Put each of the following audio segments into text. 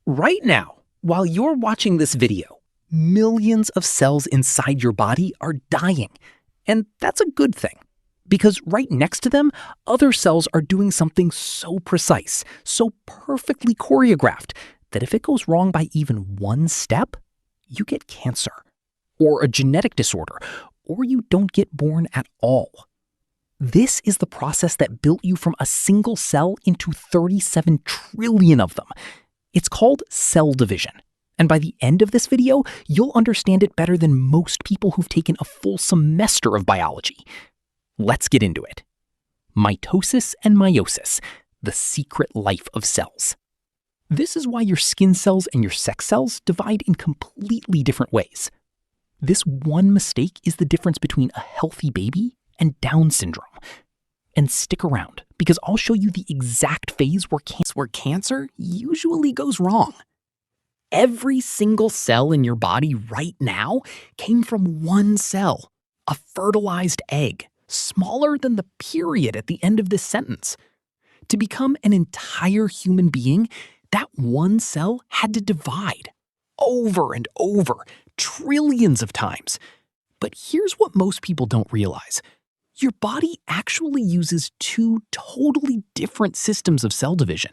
Right now, while you're watching this video, millions of cells inside your body are dying. And that's a good thing, because right next to them, other cells are doing something so precise, so perfectly choreographed, that if it goes wrong by even one step, you get cancer, or a genetic disorder, or you don't get born at all. This is the process that built you from a single cell into 37 trillion of them. It's called cell division. And by the end of this video, you'll understand it better than most people who've taken a full semester of biology. Let's get into it. Mitosis and meiosis, the secret life of cells. This is why your skin cells and your sex cells divide in completely different ways. This one mistake is the difference between a healthy baby and Down syndrome. And stick around, because I'll show you the exact phase where cancer usually goes wrong. Every single cell in your body right now came from one cell, a fertilized egg, smaller than the period at the end of this sentence. To become an entire human being, that one cell had to divide over and over, trillions of times. But here's what most people don't realize. Your body actually uses two totally different systems of cell division,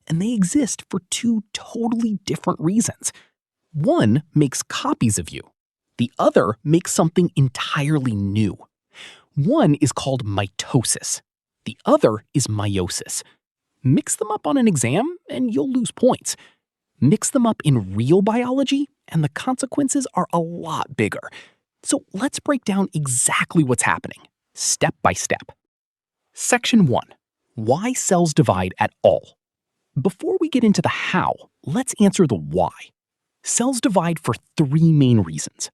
and they exist for two totally different reasons. One makes copies of you. The other makes something entirely new. One is called mitosis. The other is meiosis. Mix them up on an exam, and you'll lose points. Mix them up in real biology, and the consequences are a lot bigger. So let's break down exactly what's happening, step by step. Section 1. Why cells divide at all. Before we get into the how, let's answer the why. Cells divide for three main reasons.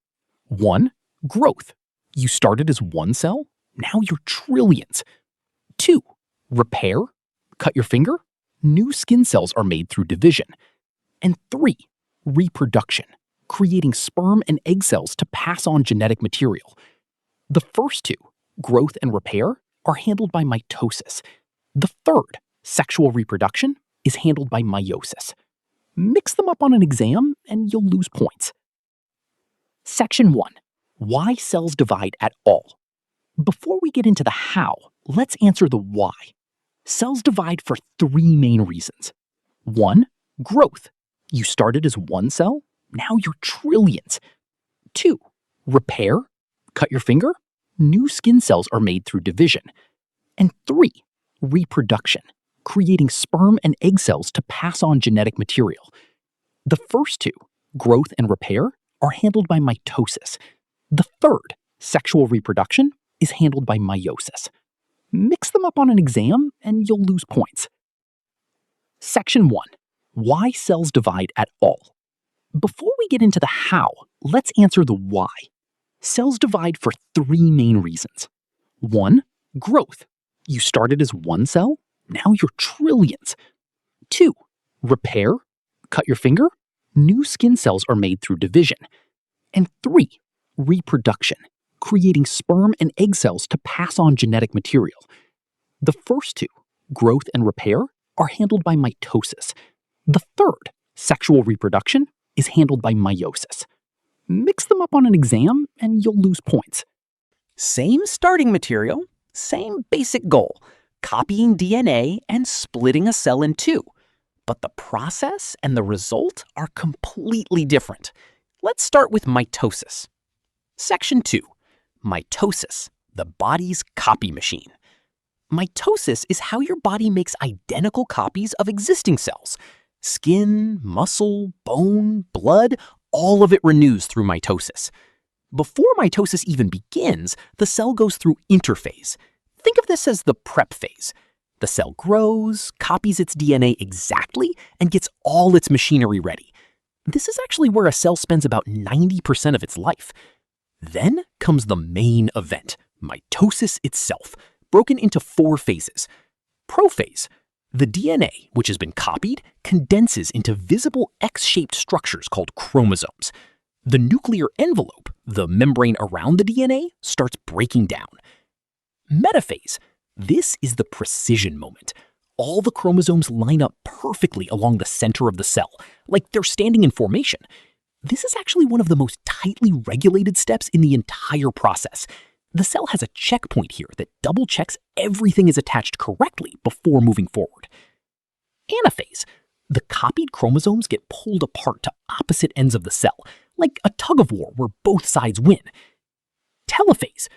1. Growth. You started as one cell, now you're trillions. 2. Repair. Cut your finger, new skin cells are made through division. And 3. Reproduction, creating sperm and egg cells to pass on genetic material. The first two, growth and repair, are handled by mitosis. The third, sexual reproduction, is handled by meiosis. Mix them up on an exam and you'll lose points. Section 1. Why cells divide at all. Before we get into the how, let's answer the why. Cells divide for three main reasons. 1. Growth. You started as one cell, now you're trillions. 2. Repair. Cut your finger, new skin cells are made through division. And 3. Reproduction, creating sperm and egg cells to pass on genetic material. The first two, growth and repair, are handled by mitosis. The third, sexual reproduction, is handled by meiosis. Mix them up on an exam and you'll lose points. Section 1. Why cells divide at all. Before we get into the how, let's answer the why. Cells divide for three main reasons. 1. Growth. You started as one cell, now you're trillions. 2. Repair. Cut your finger, new skin cells are made through division. And 3. Reproduction, creating sperm and egg cells to pass on genetic material. The first two, growth and repair, are handled by mitosis. The third, sexual reproduction, is handled by meiosis. Mix them up on an exam and you'll lose points. Same starting material, same basic goal, copying DNA and splitting a cell in two. But the process and the result are completely different. Let's start with mitosis. Section 2. Mitosis, the body's copy machine. Mitosis is how your body makes identical copies of existing cells. Skin, muscle, bone, blood, all of it renews through mitosis. Before mitosis even begins, the cell goes through interphase. Think of this as the prep phase. The cell grows, copies its DNA exactly, and gets all its machinery ready. This is actually where a cell spends about 90% of its life. Then comes the main event, mitosis itself, broken into 4 phases. Prophase. The DNA, which has been copied, condenses into visible X-shaped structures called chromosomes. The nuclear envelope, the membrane around the DNA, starts breaking down. Metaphase. This is the precision moment. All the chromosomes line up perfectly along the center of the cell, like they're standing in formation. This is actually one of the most tightly regulated steps in the entire process. The cell has a checkpoint here that double checks everything is attached correctly before moving forward. Anaphase. The copied chromosomes get pulled apart to opposite ends of the cell, like a tug-of-war where both sides win. Telophase.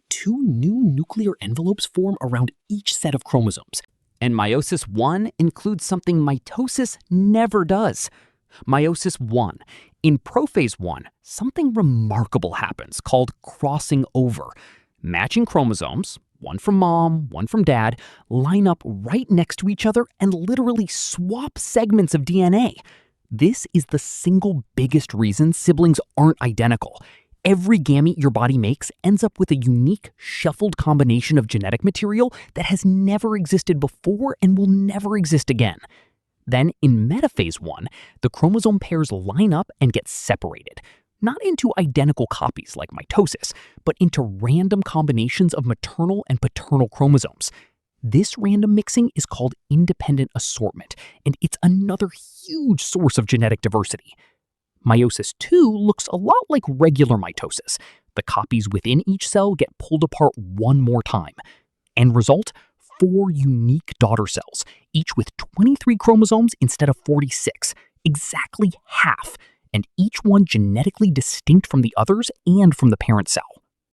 Two new nuclear envelopes form around each set of chromosomes. And meiosis 1 includes something mitosis never does. Meiosis 1. In prophase 1, something remarkable happens called crossing over. Matching chromosomes, one from mom, one from dad, line up right next to each other and literally swap segments of DNA. This is the single biggest reason siblings aren't identical. Every gamete your body makes ends up with a unique, shuffled combination of genetic material that has never existed before and will never exist again. Then, in metaphase 1, the chromosome pairs line up and get separated, not into identical copies like mitosis, but into random combinations of maternal and paternal chromosomes. This random mixing is called independent assortment, and it's another huge source of genetic diversity. Meiosis 2 looks a lot like regular mitosis. The copies within each cell get pulled apart one more time. End result? 4 unique daughter cells, each with 23 chromosomes instead of 46, exactly half, and each one genetically distinct from the others and from the parent cell.